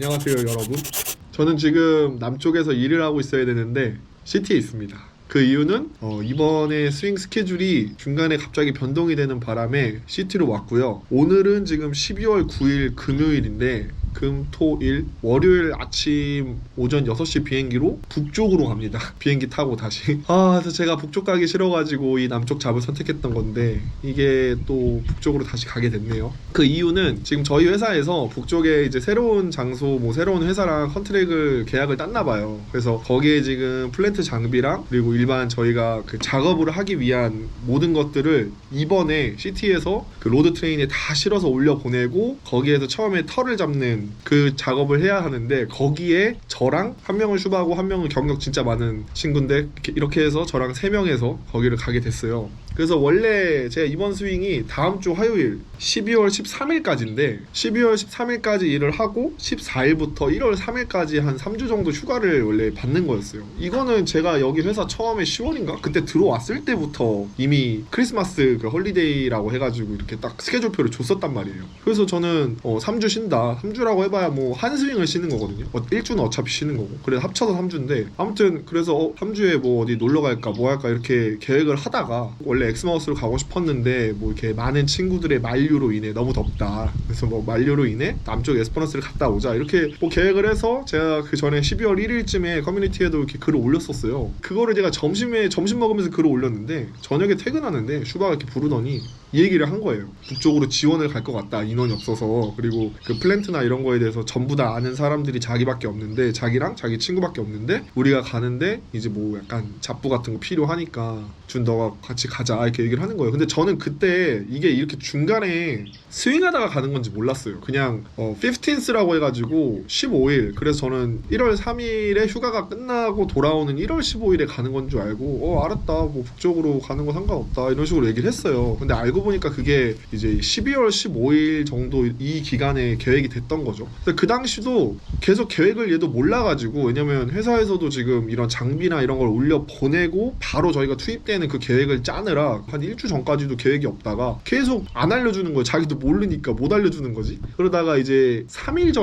안녕하세요 여러분. 저는 지금 남쪽에서 일을 하고 있어야 되는데 시티에 있습니다. 그 이유는 이번에 스윙 스케줄이 중간에 갑자기 변동이 되는 바람에 시티로 왔고요. 오늘은 지금 12월 9일 금요일인데 금, 토, 일, 월요일 아침 오전 6시 비행기로 북쪽으로 갑니다. 비행기 타고 다시. 그래서 제가 북쪽 가기 싫어가지고 이 남쪽 잡을 선택했던 건데 이게 또 북쪽으로 다시 가게 됐네요. 그 이유는 지금 저희 회사에서 북쪽에 이제 새로운 장소, 새로운 회사랑 컨트랙을 계약을 땄나 봐요. 그래서 거기에 지금 플랜트 장비랑 그리고 일반 저희가 그 작업을 하기 위한 모든 것들을 이번에 시티에서 그 로드 트레인에 다 실어서 올려 보내고 거기에서 처음에 털을 잡는 그 작업을 해야 하는데 거기에 저랑 한 명은 슈바고 한 명은 경력 진짜 많은 친구인데 이렇게 해서 저랑 3명에서 거기를 가게 됐어요. 그래서 원래 제가 이번 스윙이 다음 주 화요일 12월 13일까지인데 12월 13일까지 일을 하고 14일부터 1월 3일까지 한 3주 정도 휴가를 원래 받는 거였어요. 이거는 제가 여기 회사 처음에 10월인가? 그때 들어왔을 때부터 이미 크리스마스 그 홀리데이라고 해가지고 이렇게 딱 스케줄표를 줬었단 말이에요. 그래서 저는 3주 쉰다. 3주라고 해봐야 한 스윙을 쉬는 거거든요. 1주는 어차피 쉬는 거고. 그래서 합쳐서 3주인데 아무튼 그래서 3주에 어디 놀러 갈까 뭐 할까 이렇게 계획을 하다가 원래 엑스마우스로 가고 싶었는데 이렇게 많은 친구들의 만류로 인해 너무 덥다. 그래서 만류로 인해 남쪽 에스퍼넌스를 갔다 오자 이렇게 계획을 해서 제가 그 전에 12월 1일쯤에 커뮤니티에도 이렇게 글을 올렸었어요. 그거를 제가 점심 먹으면서 글을 올렸는데 저녁에 퇴근하는데 슈바가 이렇게 부르더니 이 얘기를 한 거예요. 북쪽으로 지원을 갈 것 같다. 인원이 없어서. 그리고 그 플랜트나 이런 거에 대해서 전부 다 아는 사람들이 자기밖에 없는데 자기랑 자기 친구밖에 없는데 우리가 가는데 이제 약간 잡부 같은 거 필요하니까 준 너가 같이 가자 이렇게 얘기를 하는 거예요. 근데 저는 그때 이게 이렇게 중간에 스윙하다가 가는 건지 몰랐어요. 그냥 15th라고 해가지고 15일 그래서 저는 1월 3일에 휴가가 끝나고 돌아오는 1월 15일에 가는 건 줄 알고 알았다 북쪽으로 가는 거 상관없다 이런 식으로 얘기를 했어요. 근데 알고 보니까 그게 이제 12월 15일 정도 이 기간에 계획이 됐던 거죠. 근데 그 당시도 계속 계획을 얘도 몰라가지고 왜냐면 회사에서도 지금 이런 장비나 이런 걸 올려 보내고 바로 저희가 투입되는 그 계획을 짜느라 한 1주 전까지도 계획이 없다가 계속 안 알려주는 거예요. 자기도 모르니까 못 알려주는 거지. 그러다가 이제 3일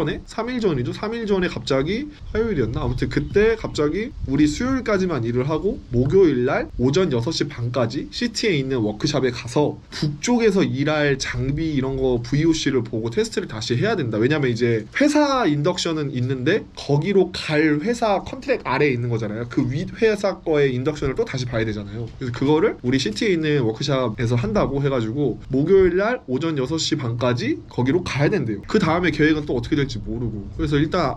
전에 갑자기 화요일이었나? 아무튼 그때 갑자기 우리 수요일까지만 일을 하고 목요일날 오전 6시 반까지 시티에 있는 워크샵에 가서 북쪽에서 일할 장비 이런 거 VOC를 보고 테스트를 다시 해야 된다. 왜냐면 이제 회사 인덕션은 있는데 거기로 갈 회사 컨트랙 아래에 있는 거잖아요. 그 윗 회사 거의 인덕션을 또 다시 봐야 되잖아요. 그래서 그거를 우리 시티에 있는 워크샵에서 한다고 해가지고 목요일날 오전 6시 반까지 거기로 가야 된대요. 그 다음에 계획은 또 어떻게 될지 모르고 그래서 일단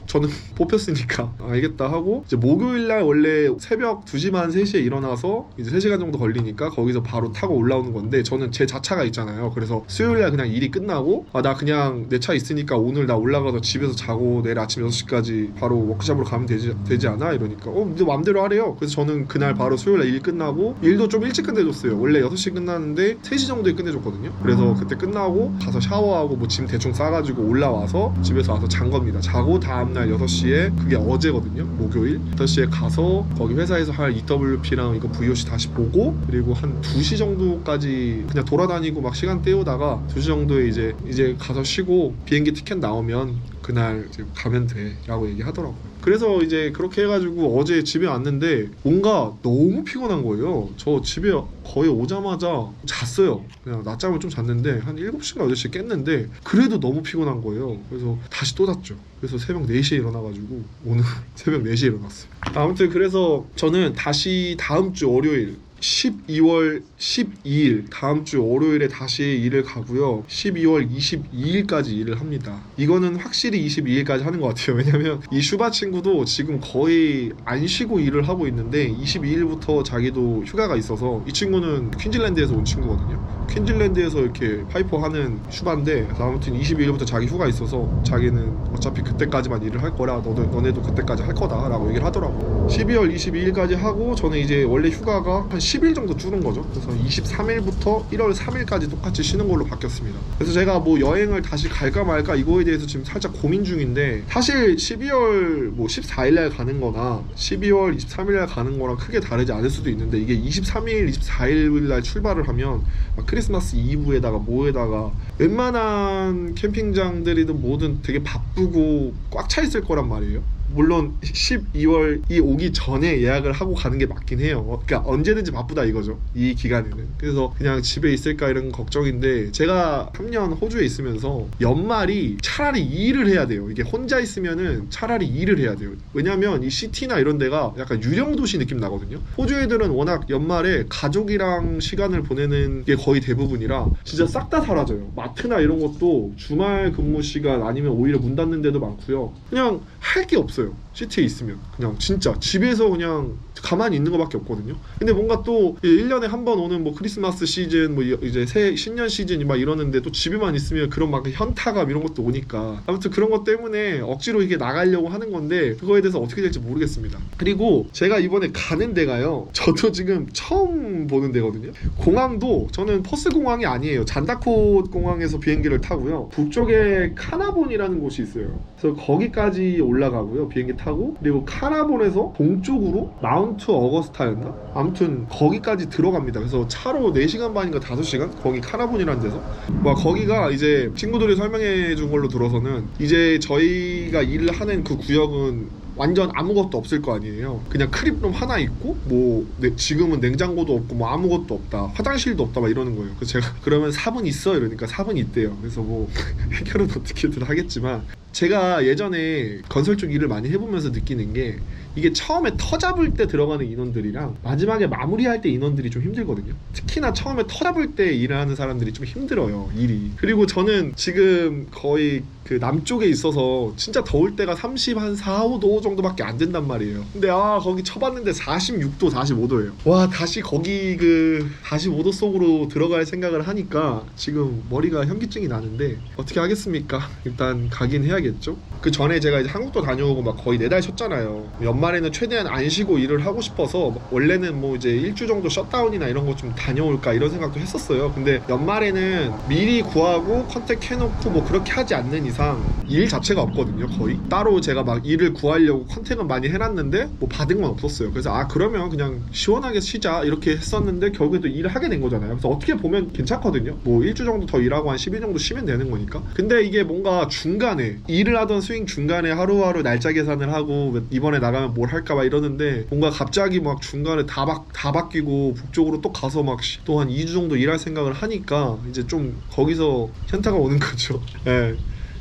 저는 뽑혔으니까 알겠다 하고 이제 목요일날 원래 새벽 2시 반 3시에 일어나서 이제 3시간 정도 걸리니까 거기서 바로 타고 올라오는 건데 저는 제 자차가 있잖아요. 그래서 수요일날 그냥 일이 끝나고 나 그냥 내 차 있으니까 오늘 나 올라가서 집에서 자고 내일 아침 6시까지 바로 워크숍으로 가면 되지 않아? 이러니까 네 맘대로 하래요. 그래서 저는 그날 바로 수요일날 일 끝나고 일도 좀 일찍 끝내줬어요. 원래 6시 끝나는데 3시 정도에 끝내줬거든요. 그래서 그때 끝나고 가서 샤워하고 짐 대충 싸가지고 올라와서 집에서 와서 잔 겁니다. 자고 다음날 6시에 그게 어제거든요. 목요일 5시에 가서 거기 회사에서 할 EWP랑 이거 VOC 다시 보고 그리고 한 2시 정도까지 그냥 돌아다니고 막 시간 때우다가 2시 정도에 이제 가서 쉬고 비행기 티켓 나오면 그날 이제 가면 돼 라고 얘기하더라고요. 그래서 이제 그렇게 해가지고 어제 집에 왔는데 뭔가 너무 피곤한 거예요. 저 집에 거의 오자마자 잤어요. 그냥 낮잠을 좀 잤는데 한 7시인가 8시에 깼는데 그래도 너무 피곤한 거예요. 그래서 다시 또 잤죠. 그래서 새벽 4시에 일어나가지고 오늘 새벽 4시에 일어났어요. 아무튼 그래서 저는 다시 다음 주 월요일 12월 12일 다음 주 월요일에 다시 일을 가고요. 12월 22일까지 일을 합니다. 이거는 확실히 22일까지 하는 것 같아요. 왜냐면 이 슈바 친구도 지금 거의 안 쉬고 일을 하고 있는데 22일부터 자기도 휴가가 있어서 이 친구는 퀸즐랜드에서 온 친구거든요. 퀸즐랜드에서 이렇게 파이퍼 하는 슈바인데 아무튼 22일부터 자기 휴가 있어서 자기는 어차피 그때까지만 일을 할 거라 너네도 그때까지 할 거다 라고 얘기를 하더라고요. 12월 22일까지 하고 저는 이제 원래 휴가가 한 10일 정도 줄은 거죠. 그래서 23일부터 1월 3일까지 똑같이 쉬는 걸로 바뀌었습니다. 그래서 제가 뭐 여행을 다시 갈까 말까 이거에 대해서 지금 살짝 고민 중인데, 사실 12월 뭐 14일날 가는 거나 12월 23일날 가는 거랑 크게 다르지 않을 수도 있는데, 이게 23일, 24일날 출발을 하면 막 크리스마스 이브에다가 뭐에다가 웬만한 캠핑장들이든 뭐든 되게 바쁘고 꽉 차 있을 거란 말이에요. 물론 12월이 오기 전에 예약을 하고 가는 게 맞긴 해요. 그러니까 언제든지 바쁘다 이거죠, 이 기간에는. 그래서 그냥 집에 있을까 이런 걱정인데, 제가 3년 호주에 있으면서 연말이 차라리 일을 해야 돼요. 이게 혼자 있으면은 차라리 일을 해야 돼요. 왜냐면 이 시티나 이런 데가 약간 유령 도시 느낌 나거든요. 호주 애들은 워낙 연말에 가족이랑 시간을 보내는 게 거의 대부분이라 진짜 싹 다 사라져요. 마트나 이런 것도 주말 근무 시간 아니면 오히려 문 닫는 데도 많고요. 그냥 할 게 없어요. 시티에 있으면 그냥 진짜 집에서 그냥 가만히 있는 것밖에 없거든요. 근데 뭔가 또 1년에 한 번 오는 뭐 크리스마스 시즌, 뭐 이제 신년 시즌이 막 이러는데 또 집에만 있으면 그런 막 현타감 이런 것도 오니까, 아무튼 그런 것 때문에 억지로 이게 나가려고 하는 건데, 그거에 대해서 어떻게 될지 모르겠습니다. 그리고 제가 이번에 가는 데가요, 저도 지금 처음 보는 데거든요. 공항도 저는 퍼스 공항이 아니에요. 잔다코 공항에서 비행기를 타고요, 북쪽에 카나본이라는 곳이 있어요. 그래서 거기까지 올라가고요, 비행기 타고. 그리고 카나본에서 동쪽으로 마운트 어거스타였나? 아무튼 거기까지 들어갑니다. 그래서 차로 4시간 반인가 5시간? 거기 카나본이라는 데서 와, 거기가 이제 친구들이 설명해 준 걸로 들어서는 이제 저희가 일을 하는 그 구역은 완전 아무것도 없을 거 아니에요. 그냥 크립룸 하나 있고 뭐 지금은 냉장고도 없고 뭐 아무것도 없다, 화장실도 없다 막 이러는 거예요. 그래서 제가 그러면 4분 있어? 이러니까 4분 있대요. 그래서 뭐 해결은 어떻게든 하겠지만, 제가 예전에 건설 쪽 일을 많이 해보면서 느끼는 게, 이게 처음에 터 잡을 때 들어가는 인원들이랑 마지막에 마무리할 때 인원들이 좀 힘들거든요. 특히나 처음에 터 잡을 때 일을 하는 사람들이 좀 힘들어요, 일이. 그리고 저는 지금 거의 그 남쪽에 있어서 진짜 더울 때가 30한 4, 5도 정도밖에 안 된단 말이에요. 근데 거기 쳐봤는데 46도, 45도예요. 와, 다시 거기 그 45도 속으로 들어갈 생각을 하니까 지금 머리가 현기증이 나는데 어떻게 하겠습니까? 일단 가긴 해야겠죠. 그 전에 제가 이제 한국도 다녀오고 막 거의 4달 쉬었잖아요. 연말에는 최대한 안 쉬고 일을 하고 싶어서 원래는 뭐 이제 일주 정도 셧다운이나 이런 거 좀 다녀올까 이런 생각도 했었어요. 근데 연말에는 미리 구하고 컨택해놓고 뭐 그렇게 하지 않는 이상 일 자체가 없거든요. 거의 따로 제가 막 일을 구하려고 컨택은 많이 해놨는데 뭐 받은 건 없었어요. 그래서 그러면 그냥 시원하게 쉬자 이렇게 했었는데, 결국에 또 일을 하게 된 거잖아요. 그래서 어떻게 보면 괜찮거든요. 뭐 일주 정도 더 일하고 한 10일 정도 쉬면 되는 거니까. 근데 이게 뭔가 중간에 일을 하던 스윙 중간에 하루하루 날짜 계산을 하고 이번에 나가면 뭘 할까 막 이러는데, 뭔가 갑자기 막 중간에 다 바뀌고 북쪽으로 또 가서 막 또 한 2주 정도 일할 생각을 하니까 이제 좀 거기서 현타가 오는 거죠. 네.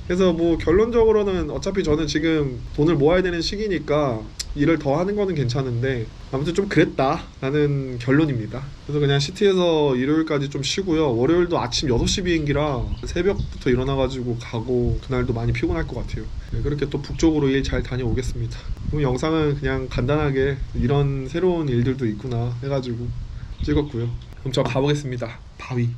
그래서 뭐 결론적으로는 어차피 저는 지금 돈을 모아야 되는 시기니까 일을 더 하는 거는 괜찮은데, 아무튼 좀 그랬다 라는 결론입니다. 그래서 그냥 시티에서 일요일까지 좀 쉬고요, 월요일도 아침 6시 비행기라 새벽부터 일어나가지고 가고 그날도 많이 피곤할 것 같아요. 네, 그렇게 또 북쪽으로 일 잘 다녀오겠습니다. 그럼 영상은 그냥 간단하게 이런 새로운 일들도 있구나 해가지고 찍었고요. 그럼 저 가보겠습니다. 바위.